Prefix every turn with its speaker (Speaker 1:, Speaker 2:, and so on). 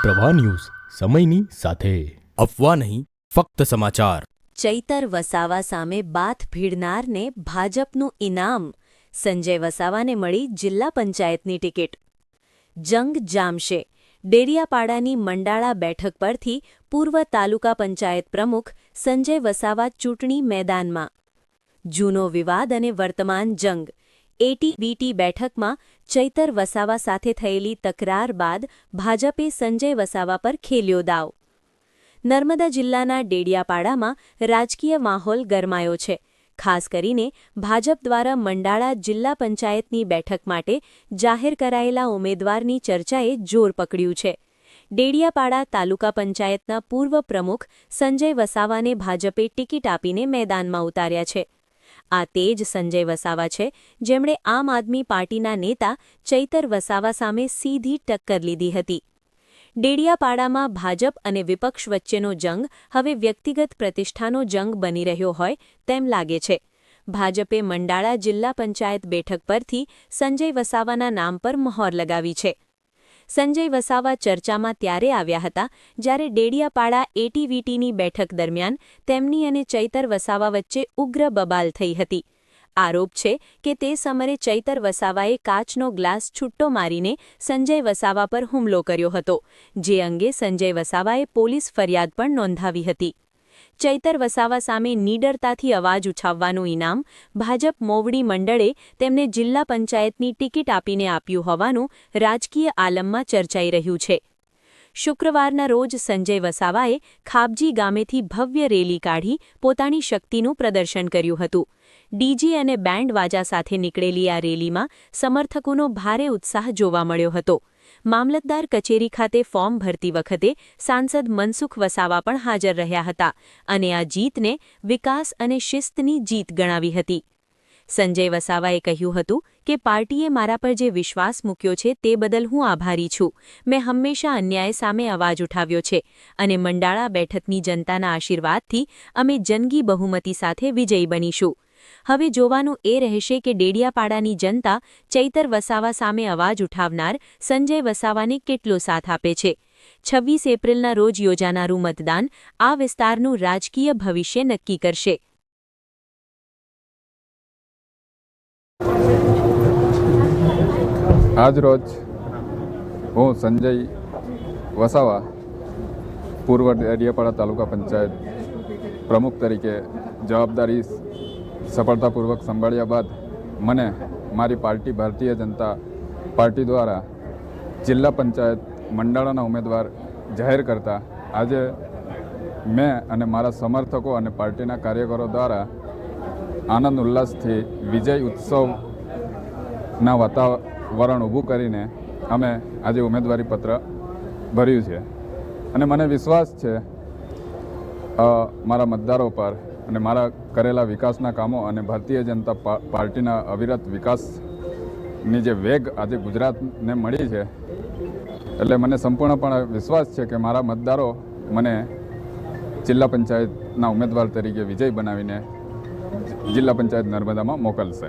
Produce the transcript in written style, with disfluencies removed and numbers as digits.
Speaker 1: પ્રવાહ ન્યૂઝ સમયની સાથે અફવા નહીં ફક્ત સમાચાર।
Speaker 2: ચૈતર વસાવા સામે બાથ ભીડનારને ભાજપનું ઇનામ। સંજય વસાવાને મળી જિલ્લા પંચાયતની ટિકિટ। જંગ જામશે। ડેડિયાપાડાની મંડાળા બેઠક પરથી પૂર્વ તાલુકા પંચાયત પ્રમુખ સંજય વસાવા ચૂંટણી મેદાનમાં। જૂનો વિવાદ અને વર્તમાન જંગ। એટીવીટી બેઠકમાં ચૈતર વસાવા સાથે થયેલી તકરાર બાદ ભાજપે સંજય વસાવા પર ખેલ્યો દાવ। નર્મદા જિલ્લાના ડેડિયાપાડામાં રાજકીય માહોલ ગરમાયો છે। ખાસ કરીને ભાજપ દ્વારા મંડાળા જિલ્લા પંચાયતની બેઠક માટે જાહેર કરાયેલા ઉમેદવારની ચર્ચાએ જોર પકડ્યું છે। ડેડિયાપાડા તાલુકા પંચાયતના પૂર્વ પ્રમુખ સંજય વસાવાને ભાજપે ટિકિટ આપીને મેદાનમાં ઉતાર્યા છે। આ તે જ સંજય વસાવા છે જેમણે આમ આદમી પાર્ટીના નેતા ચૈતર વસાવા સામે સીધી ટક્કર લીધી હતી। ડેડિયાપાડામાં ભાજપ અને વિપક્ષ વચ્ચેનો જંગ હવે વ્યક્તિગત પ્રતિષ્ઠાનો જંગ બની રહ્યો હોય તેમ લાગે છે। ભાજપે મંડાળા જિલ્લા પંચાયત બેઠક પરથી સંજય વસાવાના નામ પર મહોર લગાવી છે। સંજય વસાવા ચર્ચામાં ત્યારે આવ્યા હતા જ્યારે ડેડિયાપાડા એટીવીટીની બેઠક દરમિયાન તેમની અને ચૈતર વસાવા વચ્ચે ઉગ્ર બબાલ થઈ હતી। આરોપ છે કે તે સમયે ચૈતર વસાવાએ કાચનો ગ્લાસ છૂટ્ટો મારીને સંજય વસાવા પર હુમલો કર્યો હતો, જે અંગે સંજય વસાવાએ પોલીસ ફરિયાદ પણ નોંધાવી હતી। ચૈતર વસાવા સામે નીડરતાથી અવાજ ઉઠાવવાનું ઇનામ ભાજપ મોવડી મંડળે તેમને જિલ્લા પંચાયતની ટિકિટ આપીને આપ્યું હોવાનું રાજકીય આલમમાં ચર્ચાઈ રહ્યું છે। શુક્રવારના રોજ સંજય વસાવાએ ખાબજી ગામેથી ભવ્ય રેલી કાઢી પોતાની શક્તિનું પ્રદર્શન કર્યું હતું। ડીજે અને બેન્ડ વાજા સાથે નીકળેલી આ રેલીમાં સમર્થકોનો ભારે ઉત્સાહ જોવા મળ્યો હતો। મામલતદાર કચેરી ખાતે ફોર્મ ભરતી વખતે સાંસદ મનસુખ વસાવા પણ હાજર રહ્યા હતા અને આ જીતને વિકાસ અને શિસ્તની જીત ગણાવી હતી। સંજય વસાવાએ કહ્યું હતું કે પાર્ટીએ મારા પર જે વિશ્વાસ મૂક્યો છે તે બદલ હું આભારી છું। મેં હંમેશા અન્યાય સામે અવાજ ઉઠાવ્યો છે અને મંડાળા બેઠકની જનતાના આશીર્વાદથી અમે જંગી બહુમતી સાથે વિજયી બનીશું। હવે જોવાનું એ રહેશે કે ડેડિયાપાડાની જનતા ચૈતર વસાવા સામે અવાજ ઉઠાવનાર સંજય વસાવાને કેટલો સાથ આપે છે। 26 એપ્રિલના રોજ યોજાનારું મતદાન આ વિસ્તારનું રાજકીય ભવિષ્ય નક્કી કરશે।
Speaker 3: આજ રોજ હું સંજય વસાવા પૂર્વ ડેડિયાપાડા તાલુકા પંચાયત પ્રમુખ તરીકે જવાબદારી સફળતાપૂર્વક સંભાળ્યા બાદ મને મારી પાર્ટી ભારતીય જનતા પાર્ટી દ્વારા જિલ્લા પંચાયત મંડાળાના ઉમેદવાર જાહેર કરતા આજે મેં અને મારા સમર્થકો અને પાર્ટીના કાર્યકરો દ્વારા આનંદ ઉલ્લાસથી વિજય ઉત્સવના વાતાવરણ ઊભું કરીને અમે આજે ઉમેદવારી પત્ર ભર્યું છે અને મને વિશ્વાસ છે મારા મતદારો પર અને મારા કરેલા વિકાસના કામો અને ભારતીય જનતા પાર્ટીના અવિરત વિકાસની જે વેગ આજે ગુજરાતને મળી છે એટલે મને સંપૂર્ણપણે વિશ્વાસ છે કે મારા મતદારો મને જિલ્લા પંચાયતના ઉમેદવાર તરીકે વિજય બનાવીને જિલ્લા પંચાયત નર્મદામાં મોકલશે।